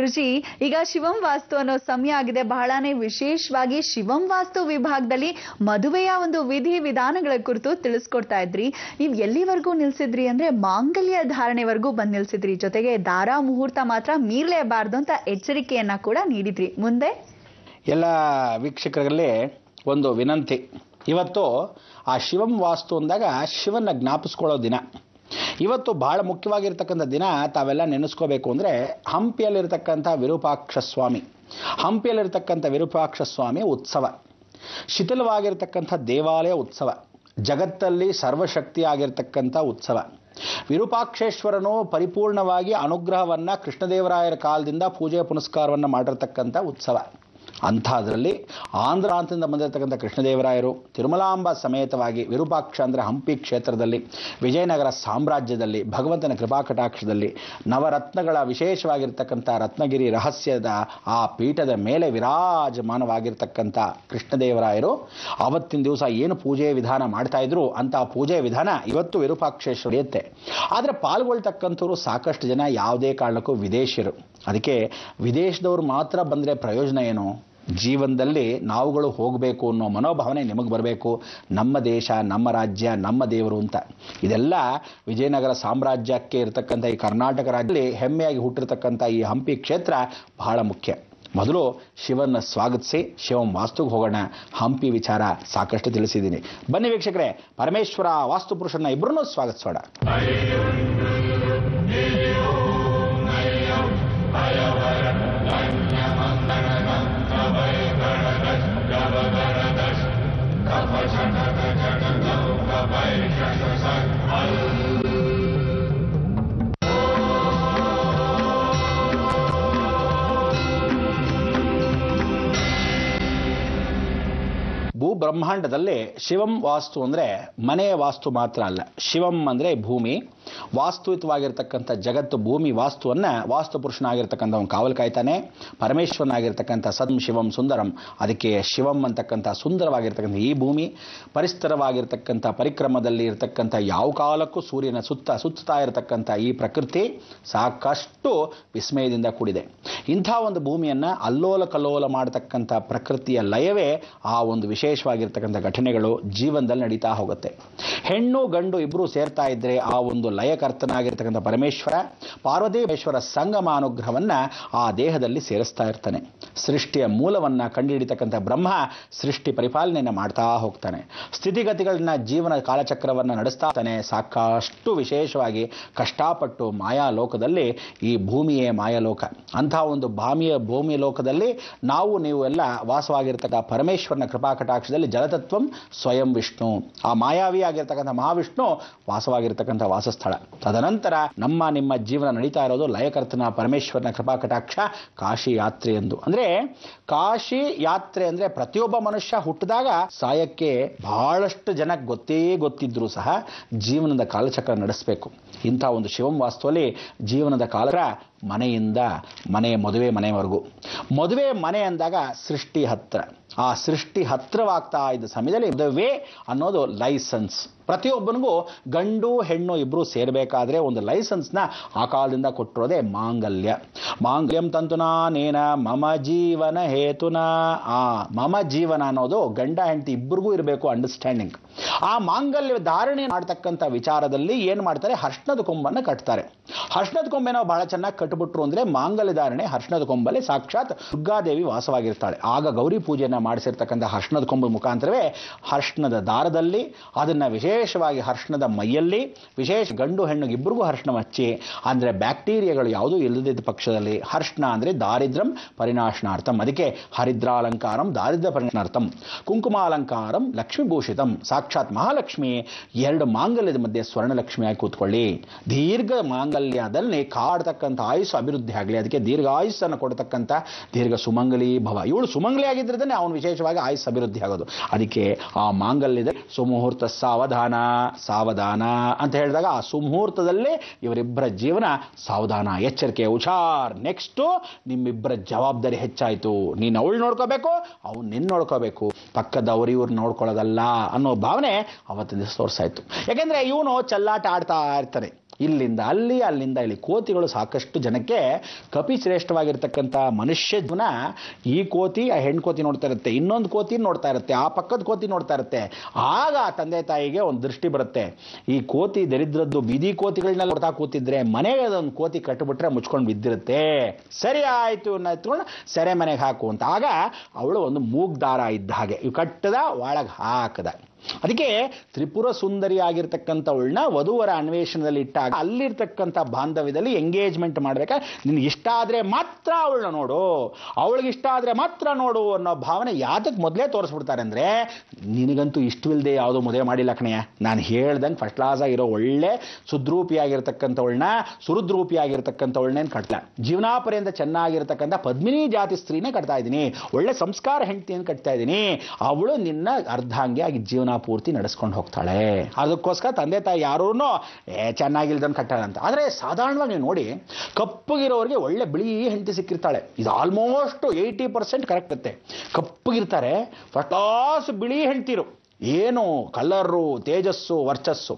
ಗುರುಜಿ, ಈಗ ಶಿವಂ ವಾಸ್ತು ಅನ್ನೋ ಸಮಯ ಆಗಿದೆ. ಬಹಳನೇ ವಿಶೇಷವಾಗಿ ಶಿವಂ ವಾಸ್ತು ವಿಭಾಗದಲ್ಲಿ ಮದುವೆಯ ಒಂದು ವಿಧಿ ವಿಧಾನಗಳ ಕುರಿತು ತಿಳಿಸ್ಕೊಡ್ತಾ ಇದ್ರಿ. ನೀವು ಎಲ್ಲಿವರೆಗೂ ನಿಲ್ಸಿದ್ರಿ ಅಂದ್ರೆ ಮಾಂಗಲ್ಯ ಧಾರಣೆವರೆಗೂ ಬಂದ್ ನಿಲ್ಸಿದ್ರಿ. ಜೊತೆಗೆ ದಾರ ಮುಹೂರ್ತ ಮಾತ್ರ ಮೀರಲೇಬಾರ್ದು ಅಂತ ಎಚ್ಚರಿಕೆಯನ್ನ ಕೂಡ ನೀಡಿದ್ರಿ. ಮುಂದೆ ಎಲ್ಲ ವೀಕ್ಷಕರಲ್ಲಿ ಒಂದು ವಿನಂತಿ. ಇವತ್ತು ಆ ಶಿವಂ ವಾಸ್ತು ಅಂದಾಗ ಶಿವನ ಜ್ಞಾಪಿಸ್ಕೊಳ್ಳೋ ದಿನ. ಇವತ್ತು ಬಹಳ ಮುಖ್ಯವಾಗಿರ್ತಕ್ಕಂಥ ದಿನ ತಾವೆಲ್ಲ ನೆನೆಸ್ಕೋಬೇಕು ಅಂದರೆ ಹಂಪಿಯಲ್ಲಿರ್ತಕ್ಕಂಥ ವಿರೂಪಾಕ್ಷ ಸ್ವಾಮಿ. ಹಂಪಿಯಲ್ಲಿರ್ತಕ್ಕಂಥ ವಿರೂಪಾಕ್ಷ ಸ್ವಾಮಿ ಉತ್ಸವ, ಶಿಥಿಲವಾಗಿರ್ತಕ್ಕಂಥ ದೇವಾಲಯ ಉತ್ಸವ, ಜಗತ್ತಲ್ಲಿ ಸರ್ವಶಕ್ತಿಯಾಗಿರ್ತಕ್ಕಂಥ ಉತ್ಸವ. ವಿರೂಪಾಕ್ಷೇಶ್ವರನು ಪರಿಪೂರ್ಣವಾಗಿ ಅನುಗ್ರಹವನ್ನು ಕೃಷ್ಣದೇವರಾಯರ ಕಾಲದಿಂದ ಪೂಜೆ ಪುನಸ್ಕಾರವನ್ನು ಮಾಡಿರ್ತಕ್ಕಂಥ ಉತ್ಸವ. ಅಂಥದ್ರಲ್ಲಿ ಆಂಧ್ರ ಪ್ರಾಂತದಿಂದ ಬಂದಿರತಕ್ಕಂಥ ಕೃಷ್ಣದೇವರಾಯರು ತಿರುಮಲಾಂಬ ಸಮೇತವಾಗಿ ವಿರೂಪಾಕ್ಷ ಅಂದರೆ ಹಂಪಿ ಕ್ಷೇತ್ರದಲ್ಲಿ ವಿಜಯನಗರ ಸಾಮ್ರಾಜ್ಯದಲ್ಲಿ ಭಗವಂತನ ಕೃಪಾಕಟಾಕ್ಷದಲ್ಲಿ ನವರತ್ನಗಳ ವಿಶೇಷವಾಗಿರ್ತಕ್ಕಂಥ ರತ್ನಗಿರಿ ರಹಸ್ಯದ ಆ ಪೀಠದ ಮೇಲೆ ವಿರಾಜಮಾನವಾಗಿರ್ತಕ್ಕಂಥ ಕೃಷ್ಣದೇವರಾಯರು ಆವತ್ತಿನ ದಿವಸ ಏನು ಪೂಜೆ ವಿಧಾನ ಮಾಡ್ತಾ ಇದ್ರು ಅಂತ ಪೂಜೆ ವಿಧಾನ ಇವತ್ತು ವಿರೂಪಾಕ್ಷೇಶ್ವರ ಇರುತ್ತೆ. ಆದರೆ ಪಾಲ್ಗೊಳ್ತಕ್ಕಂಥವ್ರು ಸಾಕಷ್ಟು ಜನ ಯಾವುದೇ ಕಾರಣಕ್ಕೂ ವಿದೇಶಿಯರು. ಅದಕ್ಕೆ ವಿದೇಶದವ್ರು ಮಾತ್ರ ಬಂದರೆ ಪ್ರಯೋಜನ ಏನು? ಜೀವನದಲ್ಲಿ ನಾವುಗಳು ಹೋಗಬೇಕು ಅನ್ನೋ ಮನೋಭಾವನೆ ನಿಮಗೆ ಬರಬೇಕು. ನಮ್ಮ ದೇಶ, ನಮ್ಮ ರಾಜ್ಯ, ನಮ್ಮ ದೇವರು ಅಂತ. ಇದೆಲ್ಲ ವಿಜಯನಗರ ಸಾಮ್ರಾಜ್ಯಕ್ಕೆ ಇರತಕ್ಕಂಥ ಈ ಕರ್ನಾಟಕ ರಾಜ್ಯದಲ್ಲಿ ಹೆಮ್ಮೆಯಾಗಿ ಹುಟ್ಟಿರ್ತಕ್ಕಂಥ ಈ ಹಂಪಿ ಕ್ಷೇತ್ರ ಬಹಳ ಮುಖ್ಯ. ಮೊದಲು ಶಿವನ ಸ್ವಾಗತಿಸಿ ಶಿವಂ ವಾಸ್ತುಗೆ ಹೋಗೋಣ. ಹಂಪಿ ವಿಚಾರ ಸಾಕಷ್ಟು ತಿಳಿಸಿದ್ದೀನಿ. ಬನ್ನಿ ವೀಕ್ಷಕರೇ, ಪರಮೇಶ್ವರ ವಾಸ್ತುಪುರುಷನ ಇಬ್ಬರನ್ನೂ ಸ್ವಾಗತಿಸೋಣ. ಭೂ ಬ್ರಹ್ಮಾಂಡದಲ್ಲಿ ಶಿವಂ ವಾಸ್ತು ಅಂದರೆ ಮನೆಯ ವಾಸ್ತು ಮಾತ್ರ ಅಲ್ಲ. ಶಿವಂ ಅಂದರೆ ಭೂಮಿ, ವಾಸ್ತುಯುತವಾಗಿರ್ತಕ್ಕಂಥ ಜಗತ್ತು. ಭೂಮಿ ವಾಸ್ತುವನ್ನು ವಾಸ್ತುಪುರುಷನಾಗಿರ್ತಕ್ಕಂಥವನು ಕಾವಲು ಕಾಯ್ತಾನೆ. ಪರಮೇಶ್ವರನಾಗಿರ್ತಕ್ಕಂಥ ಸದಂ ಶಿವಂ ಸುಂದರಂ. ಅದಕ್ಕೆ ಶಿವಂ ಅಂತಕ್ಕಂಥ ಸುಂದರವಾಗಿರ್ತಕ್ಕಂಥ ಈ ಭೂಮಿ, ಪರಿಸರವಾಗಿರ್ತಕ್ಕಂಥ ಪರಿಕ್ರಮದಲ್ಲಿ ಇರತಕ್ಕಂಥ ಯಾವ ಕಾಲಕ್ಕೂ ಸೂರ್ಯನ ಸುತ್ತಾ ಇರತಕ್ಕಂಥ ಈ ಪ್ರಕೃತಿ ಸಾಕಷ್ಟು ವಿಸ್ಮಯದಿಂದ ಕೂಡಿದೆ. ಇಂಥ ಒಂದು ಭೂಮಿಯನ್ನು ಅಲ್ಲೋಲ ಕಲ್ಲೋಲ ಮಾಡತಕ್ಕಂಥ ಪ್ರಕೃತಿಯ ಲಯವೇ ಆ ಒಂದು ವಿಶೇಷವಾಗಿರ್ತಕ್ಕಂಥ ಘಟನೆಗಳು ಜೀವನದಲ್ಲಿ ನಡೀತಾ ಹೋಗುತ್ತೆ. ಹೆಣ್ಣು ಗಂಡು ಇಬ್ಬರು ಸೇರ್ತಾ ಇದ್ರೆ ಆ ಒಂದು ಲಯಕರ್ತನಾಗಿರ್ತಕ್ಕಂಥ ಪರಮೇಶ್ವರ ಪಾರ್ವತೀಶ್ವರ ಸಂಗಮ ಅನುಗ್ರಹವನ್ನು ಆ ದೇಹದಲ್ಲಿ ಸೇರಿಸ್ತಾ ಇರ್ತಾನೆ. ಸೃಷ್ಟಿಯ ಮೂಲವನ್ನು ಕಂಡುಹಿಡಿತಕ್ಕಂಥ ಬ್ರಹ್ಮ ಸೃಷ್ಟಿ ಪರಿಪಾಲನೆಯನ್ನು ಮಾಡ್ತಾ ಹೋಗ್ತಾನೆ. ಸ್ಥಿತಿಗತಿಗಳನ್ನ ಜೀವನ ಕಾಲಚಕ್ರವನ್ನು ನಡೆಸ್ತಾ ಇರ್ತಾನೆ. ಸಾಕಷ್ಟು ವಿಶೇಷವಾಗಿ ಕಷ್ಟಪಟ್ಟು ಮಾಯಾಲೋಕದಲ್ಲಿ ಈ ಭೂಮಿಯೇ ಮಾಯಾಲೋಕ. ಅಂಥ ಒಂದು ಭೂಮಿಯ ಲೋಕದಲ್ಲಿ ನಾವು ನೀವು ಎಲ್ಲ ವಾಸವಾಗಿರ್ತಕ್ಕ ಪರಮೇಶ್ವರನ ಕೃಪಾಕಟಾಕ್ಷದಲ್ಲಿ ಜಲತತ್ವಂ ಸ್ವಯಂ ವಿಷ್ಣು, ಆ ಮಾಯಾವಿ ಆಗಿರ್ತಕ್ಕಂಥ ಮಹಾವಿಷ್ಣು ವಾಸವಾಗಿರ್ತಕ್ಕಂಥ ವಾಸಸ್ಥಳ. ತದನಂತರ ನಿಮ್ಮ ಜೀವನ ನಡೀತಾ ಇರೋದು ಲಯಕರ್ತನ ಪರಮೇಶ್ವರನ ಕೃಪಾಕಟಾಕ್ಷ ಕಾಶಿ ಯಾತ್ರೆ ಎಂದು. ಅಂದ್ರೆ ಕಾಶಿ ಯಾತ್ರೆ ಅಂದ್ರೆ ಪ್ರತಿಯೊಬ್ಬ ಮನುಷ್ಯ ಹುಟ್ಟಿದಾಗ ಸಾಯಕ್ಕೆ ಬಹಳಷ್ಟು ಜನಕ್ಕೆ ಗೊತ್ತಿದ್ರೂ ಸಹ ಜೀವನದ ಕಾಲಚಕ್ರ ನಡೆಸಬೇಕು. ಇಂಥ ಒಂದು ಶಿವಂ ವಾಸ್ತುವಲ್ಲಿ ಜೀವನದ ಕಾಲ ಮನೆಯಿಂದ ಮದುವೆವರೆಗೂ. ಮದುವೆ ಮನೆ ಅಂದಾಗ ಸೃಷ್ಟಿ ಹತ್ರ. ಆ ಸೃಷ್ಟಿ ಹತ್ರವಾಗ್ತಾ ಇದ್ದ ಸಮಯದಲ್ಲಿ ಮದುವೆ ಅನ್ನೋದು ಲೈಸೆನ್ಸ್. ಪ್ರತಿಯೊಬ್ಬನಿಗೂ ಗಂಡು ಹೆಣ್ಣು ಇಬ್ಬರು ಸೇರಬೇಕಾದ್ರೆ ಒಂದು ಲೈಸೆನ್ಸ್ನ ಆ ಕಾಲದಿಂದ ಕೊಟ್ಟಿರೋದೇ ಮಾಂಗಲ್ಯ. ಮಾಂಗಲ್ಯಂ ತಂತುನಾನೇನ ಮಮ ಜೀವನ ಹೇತುನಾ. ಆ ಮಮ ಜೀವನ ಅನ್ನೋದು ಗಂಡ ಹೆಂಡತಿ ಇಬ್ಬರಿಗೂ ಇರಬೇಕು ಅಂಡರ್ಸ್ಟ್ಯಾಂಡಿಂಗ್. ಆ ಮಾಂಗಲ್ಯ ಧಾರಣೆ ಮಾಡ್ತಕ್ಕಂಥ ವಿಚಾರದಲ್ಲಿ ಏನು ಮಾಡ್ತಾರೆ, ಹರ್ಷಣದ ಕೊಂಬನ್ನು ಕಟ್ತಾರೆ. ಹರ್ಷಣದ ಕೊಂಬೆನೋ ಬಹಳ ಚೆನ್ನಾಗಿ ಕಟ್ಟಿಬಿಟ್ರು ಅಂದರೆ ಮಾಂಗಲ್ಯ ಧಾರಣೆ ಹರ್ಷಣದ ಕೊಂಬಲ್ಲಿ ಸಾಕ್ಷಾತ್ ದುರ್ಗಾದೇವಿ ವಾಸವಾಗಿರ್ತಾಳೆ. ಆಗ ಗೌರಿ ಪೂಜೆಯನ್ನು ಮಾಡಿಸಿರ್ತಕ್ಕಂಥ ಹರ್ಷಣದ ಕೊಂಬ ಮುಖಾಂತರವೇ ಹರ್ಷಣದ ದಾರದಲ್ಲಿ ಅದನ್ನು ವಿಶೇಷವಾಗಿ ಹರ್ಷಣದ ಮೈಯಲ್ಲಿ ವಿಶೇಷ ಗಂಡು ಹೆಣ್ಣು ಇಬ್ಬರಿಗೂ ಹರ್ಷಣ ಹಚ್ಚಿ, ಅಂದರೆ ಬ್ಯಾಕ್ಟೀರಿಯಾಗಳು ಯಾವುದೂ ಇಲ್ಲದಿದ್ದ ಪಕ್ಷದಲ್ಲಿ ಹರ್ಷಣ ಅಂದರೆ ದಾರಿದ್ರ್ಯಂ ಪರಿನಾಶನಾರ್ಥಂ. ಅದಕ್ಕೆ ಹರಿದ್ರಾಲಂಕಾರಂ ದಾರಿದ್ರ್ಯ ಪರಿನಾಶನಾರ್ಥಂ, ಕುಂಕುಮಾಲಂಕಾರಂ ಲಕ್ಷ್ಮೀಭೂಷಿತಂ. ಸಾಕ್ಷಾತ್ ಮಹಾಲಕ್ಷ್ಮಿ ಎರಡು ಮಾಂಗಲ್ಯದ ಮಧ್ಯೆ ಸ್ವರ್ಣಲಕ್ಷ್ಮಿಯಾಗಿ ಕೂತ್ಕೊಳ್ಳಿ. ದೀರ್ಘ ಮಾಂಗಲ್ಯದಲ್ಲಿ ಕಾಡ್ತಕ್ಕಂಥ ಆಯುಸ್ಸು ಅಭಿವೃದ್ಧಿ ಆಗಲಿ, ಅದಕ್ಕೆ ದೀರ್ಘ ಆಯುಸ್ಸನ್ನು ಕೊಡ್ತಕ್ಕಂಥ ದೀರ್ಘ ಸುಮಂಗಲಿ ಭವ. ಇವಳು ಸುಮಂಗಲಿ ಆಗಿದ್ರೇ ಅವನು ವಿಶೇಷವಾಗಿ ಆಯುಸ್ಸು ಅಭಿವೃದ್ಧಿ ಆಗೋದು. ಅದಕ್ಕೆ ಆ ಮಾಂಗಲ್ಯದ ಸುಮುಹೂರ್ತ ಸಾವಧಾನ ಅಂತ ಹೇಳಿದಾಗ ಆ ಸುಮುಹೂರ್ತದಲ್ಲೇ ಇವರಿಬ್ಬರ ಜೀವನ ಸಾವಧಾನ, ಎಚ್ಚರಿಕೆ, ಹುಷಾರ್. ನೆಕ್ಸ್ಟು ನಿಮ್ಮಿಬ್ಬರ ಜವಾಬ್ದಾರಿ ಹೆಚ್ಚಾಯಿತು. ನೀನು ಅವಳು ನೋಡ್ಕೋಬೇಕು, ಅವ್ನು ನಿನ್ನ ನೋಡ್ಕೋಬೇಕು, ಪಕ್ಕದವರು ಇವ್ರು ನೋಡ್ಕೊಳ್ಳೋದಲ್ಲ ಅನ್ನೋ ಭಾವನೆ ಅವತ್ತಿನ ದಿವಸ ತೋರಿಸಾಯ್ತು. ಯಾಕೆಂದರೆ ಇವನು ಚೆಲ್ಲಾಟ ಆಡ್ತಾ ಇರ್ತಾನೆ. ಇಲ್ಲಿಂದ ಅಲ್ಲಿ, ಅಲ್ಲಿಂದ ಇಲ್ಲಿ. ಕೋತಿಗಳು ಸಾಕಷ್ಟು ಜನಕ್ಕೆ ಕಪಿಶ್ರೇಷ್ಠವಾಗಿರ್ತಕ್ಕಂಥ ಮನುಷ್ಯ ಜೀವನ ಈ ಕೋತಿ ಆ ಹೆಣ್ಣು ಕೋತಿ ನೋಡ್ತಾ ಇರುತ್ತೆ, ಇನ್ನೊಂದು ಕೋತಿ ನೋಡ್ತಾ ಇರುತ್ತೆ, ಆ ಪಕ್ಕದ ಕೋತಿ ನೋಡ್ತಾ ಇರುತ್ತೆ. ಆಗ ತಂದೆ ತಾಯಿಗೆ ಒಂದು ದೃಷ್ಟಿ ಬರುತ್ತೆ, ಈ ಕೋತಿ ದರಿದ್ರದ್ದು ಬೀದಿ ಕೋತಿಗಳನ್ನೆಲ್ಲ ನೋಡ್ತಾ ಕೂತಿದ್ರೆ ಮನೆಗೆ ಅದೊಂದು ಕೋತಿ ಕಟ್ಟಿಬಿಟ್ರೆ ಮುಚ್ಕೊಂಡು ಬಿದ್ದಿರುತ್ತೆ. ಸರಿ ಆಯ್ತು ಎತ್ಕೊಂಡು ಸೆರೆ ಮನೆಗೆ ಹಾಕು ಅಂತ. ಆಗ ಅವಳು ಒಂದು ಮೂಗ್ದಾರ ಇದ್ದ ಹಾಗೆ, ಇವು ಕಟ್ಟದ ಒಳಗೆ ಹಾಕದ. ಅದಕ್ಕೆ ತ್ರಿಪುರ ಸುಂದರಿ ಆಗಿರ್ತಕ್ಕಂಥವಳನ್ನ ವಧುವರ ಅನ್ವೇಷಣದಲ್ಲಿ ಇಟ್ಟಾಗ ಅಲ್ಲಿರ್ತಕ್ಕಂಥ ಬಾಂಧವ್ಯದಲ್ಲಿ ಎಂಗೇಜ್ಮೆಂಟ್ ಮಾಡ್ಬೇಕಾದ್ರೆ ನಿನ್ಗೆ ಇಷ್ಟ ಆದರೆ ಮಾತ್ರ ಅವಳನ್ನ ನೋಡು, ಅವಳಿಗೆ ಇಷ್ಟ ಆದರೆ ಮಾತ್ರ ನೋಡು ಅನ್ನೋ ಭಾವನೆ ಯಾತಕ್ಕೆ ಮೊದಲೇ ತೋರಿಸ್ಬಿಡ್ತಾರೆ ಅಂದರೆ, ನಿನಗಂತೂ ಇಷ್ಟವಿಲ್ಲದೆ ಯಾವುದೋ ಮದುವೆ ಮಾಡಿಲ್ಲ ಕಣೆಯ, ನಾನು ಹೇಳ್ದಂಗೆ ಫಸ್ಟ್ ಕ್ಲಾಸ್ ಆಗಿರೋ ಒಳ್ಳೆ ಸುದ್ರೂಪಿಯಾಗಿರ್ತಕ್ಕಂಥವಳನ್ನ ಸುರುದ್ರೂಪಿಯಾಗಿರ್ತಕ್ಕಂಥವಳನ್ನೇನು ಕಟ್ಟಲ್ಲ, ಜೀವನಾಪರ್ಯಂತ ಚೆನ್ನಾಗಿರ್ತಕ್ಕಂಥ ಪದ್ಮಿನಿ ಜಾತಿ ಸ್ತ್ರೀನೇ ಕಟ್ತಾ ಇದ್ದೀನಿ, ಒಳ್ಳೆ ಸಂಸ್ಕಾರ ಹೆಂಡತಿಯನ್ನು ಕಟ್ತಾ ಇದ್ದೀನಿ, ಅವಳು ನಿನ್ನ ಅರ್ಧಾಂಗಿ ಆಗಿ ಜೀವನ ಪೂರ್ತಿ ನಡೆಸ್ಕೊಂಡು ಹೋಗ್ತಾಳೆ. ಅದಕ್ಕೋಸ್ಕರ ತಂದೆ ತಾಯಿ ಯಾರೂ ಚೆನ್ನಾಗಿಲ್ದನ್ ಕಟ್ಟಾಳ ಅಂತ. ಆದರೆ ಸಾಧಾರಣವಾಗಿ ನೀವು ನೋಡಿ, ಕಪ್ಪಗಿರೋರಿಗೆ ಒಳ್ಳೆ ಬಿಳಿ ಹೆಂಡತಿ ಸಿಕ್ಕಿರ್ತಾಳೆ. ಇದು ಆಲ್ಮೋಸ್ಟ್ 80% ಕರೆಕ್ಟ್ ಇರುತ್ತೆ. ಕಪ್ಪಗಿರ್ತಾರೆ, ಫಸ್ಟ್ ಕ್ಲಾಸ್ ಬಿಳಿ ಹೆಂಡ್ತಿರು, ಏನು ಕಲರು, ತೇಜಸ್ಸು, ವರ್ಚಸ್ಸು.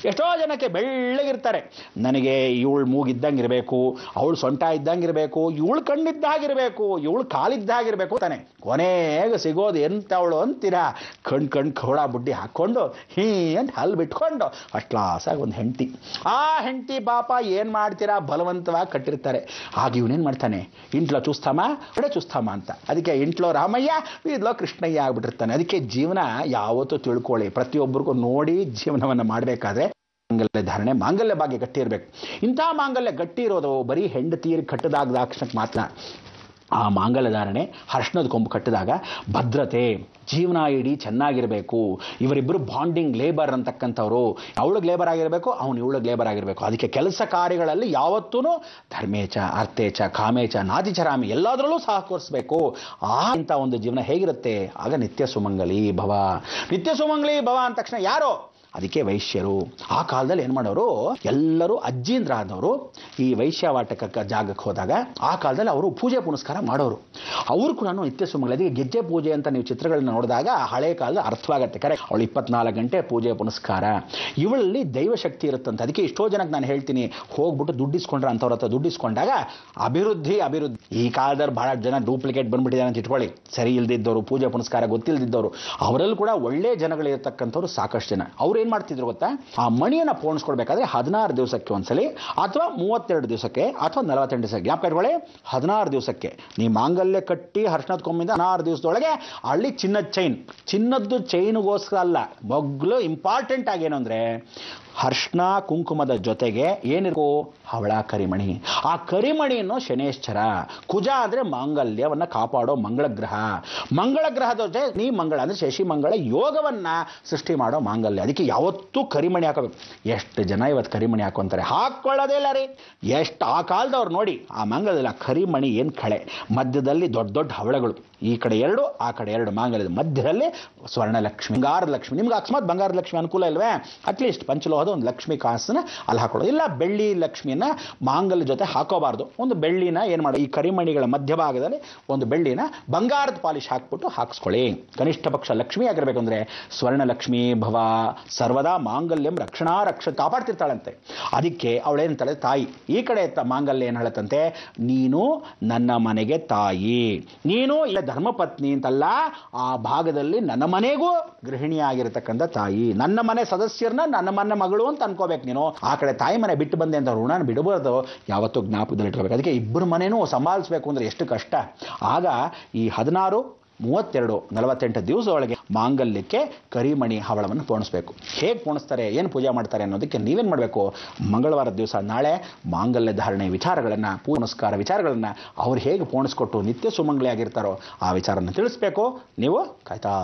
ಎಷ್ಟೋ ಜನಕ್ಕೆ ಬೆಳ್ಳಗಿರ್ತಾರೆ, ನನಗೆ ಇವಳು ಮೂಗಿದ್ದಂಗಿರಬೇಕು, ಅವಳು ಸೊಂಟ ಇದ್ದಂಗಿರಬೇಕು, ಇವಳು ಕಣ್ಣಿದ್ದಾಗಿರಬೇಕು, ಇವಳು ಕಾಲಿದ್ದಾಗಿರಬೇಕು ತಾನೆ. ಕೊನೆಗೆ ಸಿಗೋದು ಎಂಥವಳು ಅಂತೀರಾ, ಕಣ್ ಖೋಳ ಬುಡ್ಡಿ ಹಾಕ್ಕೊಂಡು ಹೀ ಅಂತ ಹಲ್ಲು ಬಿಟ್ಕೊಂಡು ಫಸ್ಟ್ ಕ್ಲಾಸಾಗಿ ಒಂದು ಹೆಂಡತಿ. ಆ ಹೆಂಡತಿ ಪಾಪ ಏನು ಮಾಡ್ತೀರಾ, ಬಲವಂತವಾಗಿ ಕಟ್ಟಿರ್ತಾರೆ. ಆಗ ಇವನೇನು ಮಾಡ್ತಾನೆ, ಇಂಟ್ಲೋ ಚೂಸ್ತಾಮ ಕಡೆ ಚೂಸ್ತಾಮ ಅಂತ. ಅದಕ್ಕೆ ಇಂಟ್ಲೋ ರಾಮಯ್ಯ ಇದ್ಲೋ ಕೃಷ್ಣಯ್ಯ ಆಗ್ಬಿಟ್ಟಿರ್ತಾನೆ. ಅದಕ್ಕೆ ಜೀವನ ಯಾವತ್ತೂ ತಿಳ್ಕೊಳ್ಳಿ, ಪ್ರತಿಯೊಬ್ಬರಿಗೂ ನೋಡಿ ಜೀವನವನ್ನು ಮಾಡಬೇಕಾದ್ರೆ ಮಾಂಗಲ್ಯ ಧಾರಣೆ, ಮಾಂಗಲ್ಯ ಭಾಗ್ಯ ಗಟ್ಟಿ ಇರಬೇಕು. ಇಂಥ ಮಾಂಗಲ್ಯ ಗಟ್ಟಿ ಇರೋದು ಬರೀ ಹೆಂಡತಿಯರಿಗೆ ಕಟ್ಟದಾಗದಾಕ್ಷಣಕ್ಕೆ ಮಾತ್ರ. ಆ ಮಾಂಗಲ್ಯ ಧಾರಣೆ ಅರಿಶಿಣದ ಕೊಂಬು ಕಟ್ಟಿದಾಗ ಭದ್ರತೆ, ಜೀವನ ಇಡೀ ಚೆನ್ನಾಗಿರಬೇಕು. ಇವರಿಬ್ಬರು ಬಾಂಡಿಂಗ್ ಲೇಬರ್ ಅಂತಕ್ಕಂಥವ್ರು, ಅವಳಿಗೆ ಲೇಬರ್ ಆಗಿರಬೇಕು, ಅವನು ಇವಳಿಗೆ ಲೇಬರ್ ಆಗಿರಬೇಕು. ಅದಕ್ಕೆ ಕೆಲಸ ಕಾರ್ಯಗಳಲ್ಲಿ ಯಾವತ್ತೂ ಧರ್ಮೇಚ ಅರ್ಥೇಚ ಕಾಮೇಚ ನಾದಿಚರಾಮಿ ಎಲ್ಲದರಲ್ಲೂ ಸಹಕರಿಸಬೇಕು. ಇಂಥ ಒಂದು ಜೀವನ ಹೇಗಿರುತ್ತೆ, ಆಗ ನಿತ್ಯ ಸುಮಂಗಲಿ ಭವ. ನಿತ್ಯ ಸುಮಂಗಲಿ ಭವ ಅಂದ ತಕ್ಷಣ ಯಾರೋ, ಅದಕ್ಕೆ ವೈಶ್ಯರು. ಆ ಕಾಲದಲ್ಲಿ ಏನು ಮಾಡೋರು, ಎಲ್ಲರೂ ಅಜ್ಜೀಂದ್ರ ಆದವರು ಈ ವೈಶ್ಯವಾಟಕ ಜಾಗಕ್ಕೆ ಹೋದಾಗ ಆ ಕಾಲದಲ್ಲಿ ಅವರು ಪೂಜೆ ಪುನಸ್ಕಾರ ಮಾಡೋರು. ಅವರು ಕೂಡ ನಿತ್ಯ ಸುಮಂಗಲಿ. ಅದಕ್ಕೆ ಗೆಜ್ಜೆ ಪೂಜೆ ಅಂತ ನೀವು ಚಿತ್ರಗಳನ್ನ ನೋಡಿದಾಗ ಹಳೆ ಕಾಲದ ಅರ್ಥವಾಗತ್ತೆ. ಕರೆಕ್ಟ್, ಅವಳು 24 ಗಂಟೆ ಪೂಜೆ ಪುನಸ್ಕಾರ. ಇವಳಲ್ಲಿ ದೈವಶಕ್ತಿ ಇರುತ್ತಂತ. ಅದಕ್ಕೆ ಎಷ್ಟೋ ಜನಕ್ಕೆ ನಾನು ಹೇಳ್ತೀನಿ, ಹೋಗ್ಬಿಟ್ಟು ದುಡ್ಡಿಸ್ಕೊಂಡ್ರೆ ಅಂಥವ್ರ ಹತ್ರ ದುಡ್ಡಿಸ್ಕೊಂಡಾಗ ಅಭಿವೃದ್ಧಿ. ಈ ಕಾಲದಲ್ಲಿ ಬಹಳ ಜನ ಡೂಪ್ಲಿಕೇಟ್ ಬಂದ್ಬಿಟ್ಟಿದ್ದಾರೆ ಅಂತ ಇಟ್ಕೊಳ್ಳಿ, ಸರಿ ಇಲ್ದಿದ್ದವರು, ಪೂಜೆ ಪುನಸ್ಕಾರ ಗೊತ್ತಿಲ್ದಿದ್ದವರು. ಅವರಲ್ಲಿ ಕೂಡ ಒಳ್ಳೆ ಜನಗಳಿರ್ತಕ್ಕಂಥವ್ರು ಸಾಕಷ್ಟು ಜನ. ಅವ್ರು ಏನು ಮಾಡ್ತಿದ್ರು ಗೊತ್ತಾ, ಆ ಮಣಿಯನ್ನು ಪೋಣಿಸ್ಕೊಳ್ಬೇಕಾದ್ರೆ 16 ದಿವಸಕ್ಕೆ ಒಂದ್ಸಲಿ, ಅಥವಾ 32 ದಿವಸಕ್ಕೆ, ಅಥವಾ 48 ದಿವಸಕ್ಕೆ. ಜ್ಞಾಪಕ ಇಟ್ಕೊಳ್ಳಿ, 16 ದಿವಸಕ್ಕೆ ನೀವು ಮಾಂಗಲ್ಯ ಕಟ್ಟಿ ಅರಿಶಿಣದ ಕೊಂಬಿಂದ 16 ದಿವಸದೊಳಗೆ ಅಲ್ಲಿ ಚಿನ್ನದ ಚೈನ್. ಚಿನ್ನದ್ದು ಚೈನ್ಗೋಸ್ಕರ ಅಲ್ಲ, ಮೊಗ್ಲು ಇಂಪಾರ್ಟೆಂಟ್ ಆಗೇನು ಅಂದರೆ ಅರಿಶಿಣ ಕುಂಕುಮದ ಜೊತೆಗೆ ಏನಿರ್ಬೇಕು, ಹವಳ ಕರಿಮಣಿ. ಆ ಕರಿಮಣಿಯನ್ನು ಶನೇಶ್ಚರ, ಕುಜ ಅಂದರೆ ಮಾಂಗಲ್ಯವನ್ನು ಕಾಪಾಡೋ ಮಂಗಳ ಗ್ರಹ. ಮಂಗಳ ಗ್ರಹದ ಜೊತೆ ನೀ ಮಂಗಳ ಅಂದರೆ ಶಶಿ ಮಂಗಳ ಯೋಗವನ್ನ ಸೃಷ್ಟಿ ಮಾಡೋ ಮಾಂಗಲ್ಯ. ಅದಕ್ಕೆ ಯಾವತ್ತೂ ಕರಿಮಣಿ ಹಾಕಬೇಕು. ಎಷ್ಟು ಜನ ಇವತ್ತು ಕರಿಮಣಿ ಹಾಕೊಂತಾರೆ, ಹಾಕೊಳ್ಳೋದೇ ಇಲ್ಲ ರೀ. ಎಷ್ಟು ಆ ಕಾಲದವ್ರು ನೋಡಿ, ಆ ಮಂಗಲದಲ್ಲಿ ಆ ಕರಿಮಣಿ ಏನು ಕಳೆ, ಮಧ್ಯದಲ್ಲಿ ದೊಡ್ಡ ದೊಡ್ಡ ಹವಳಗಳು, ಈ ಕಡೆ 2 ಆ ಕಡೆ 2 ಮಾಂಗಲ್ಯದ ಮಧ್ಯದಲ್ಲಿ ಸ್ವರ್ಣಲಕ್ಷ್ಮಿ, ಬಂಗಾರದ ಲಕ್ಷ್ಮಿ. ನಿಮ್ಗೆ ಅಕಸ್ಮಾತ್ ಬಂಗಾರದ ಲಕ್ಷ್ಮಿ ಅನುಕೂಲ ಇಲ್ವೇ, ಅಟ್ಲೀಸ್ಟ್ ಪಂಚಲೋಹದ ಒಂದು ಲಕ್ಷ್ಮಿ ಕಾಸನ್ನ ಅಲ್ಲಿ ಹಾಕೊಳ್ಳೋದು. ಇಲ್ಲ ಬೆಳ್ಳಿ ಲಕ್ಷ್ಮಿಯನ್ನ ಮಾಂಗಲ್ಯ ಜೊತೆ ಹಾಕೋಬಾರ್ದು. ಒಂದು ಬೆಳ್ಳಿನ ಏನು ಮಾಡೋ, ಈ ಕರಿಮಣಿಗಳ ಮಧ್ಯಭಾಗದಲ್ಲಿ ಒಂದು ಬೆಳ್ಳಿನ ಬಂಗಾರದ ಪಾಲಿಶ್ ಹಾಕ್ಬಿಟ್ಟು ಹಾಕಿಸ್ಕೊಳ್ಳಿ. ಕನಿಷ್ಠ ಪಕ್ಷ ಲಕ್ಷ್ಮಿ ಆಗಿರ್ಬೇಕು ಅಂದರೆ ಸ್ವರ್ಣಲಕ್ಷ್ಮಿ ಭವ ಸರ್ವದಾ ಮಾಂಗಲ್ಯಂ ರಕ್ಷಣಾ ಕಾಪಾಡ್ತಿರ್ತಾಳಂತೆ. ಅದಕ್ಕೆ ಅವಳೇನಂತಾಳೆ, ತಾಯಿ. ಈ ಕಡೆ ಮಾಂಗಲ್ಯ ಏನು ಹೇಳತ್ತಂತೆ, ನೀನು ನನ್ನ ಮನೆಗೆ ತಾಯಿ, ನೀನು ಇಲ್ಲ ಧರ್ಮಪತ್ನಿ ಅಂತಲ್ಲ, ಆ ಭಾಗದಲ್ಲಿ ನನ್ನ ಮನೆಗೂ ಗೃಹಿಣಿಯಾಗಿರ್ತಕ್ಕಂಥ ತಾಯಿ, ನನ್ನ ಮನೆ ಸದಸ್ಯರನ್ನ ನನ್ನ ಮನೆ ಮಗಳು ಅಂತ ಅನ್ಕೋಬೇಕು ನೀನು. ಆ ಕಡೆ ತಾಯಿ ಮನೆ ಬಿಟ್ಟು ಬಂದೆ ಅಂತ ಋಣನ ಬಿಡಬಾರ್ದು, ಯಾವತ್ತೂ ಜ್ಞಾಪಕದಲ್ಲಿ ಇಟ್ಕೋಬೇಕು. ಅದಕ್ಕೆ ಇಬ್ಬರು ಮನೆಯೂ ಸಂಭಾಳಿಸ್ಬೇಕು ಅಂದರೆ ಎಷ್ಟು ಕಷ್ಟ. ಆಗ ಈ 16, 32, 48 ದಿವಸದೊಳಗೆ ಮಾಂಗಲ್ಯಕ್ಕೆ ಕರಿಮಣಿ ಹವಳವನ್ನು ಪೋಣಿಸ್ಬೇಕು. ಹೇಗೆ ಪೋಣಿಸ್ತಾರೆ, ಏನು ಪೂಜೆ ಮಾಡ್ತಾರೆ ಅನ್ನೋದಕ್ಕೆ ನೀವೇನು ಮಾಡಬೇಕು, ಮಂಗಳವಾರದ ದಿವಸ ನಾಳೆ ಮಾಂಗಲ್ಯ ಧಾರಣೆ ವಿಚಾರಗಳನ್ನು, ಪುನಸ್ಕಾರ ವಿಚಾರಗಳನ್ನು ಅವ್ರು ಹೇಗೆ ಪೋಣಿಸ್ಕೊಟ್ಟು ನಿತ್ಯ ಸುಮಂಗಲಿ ಆಗಿರ್ತಾರೋ ಆ ವಿಚಾರವನ್ನು ತಿಳಿಸ್ಬೇಕು. ನೀವು ಕಾಯ್ತಾ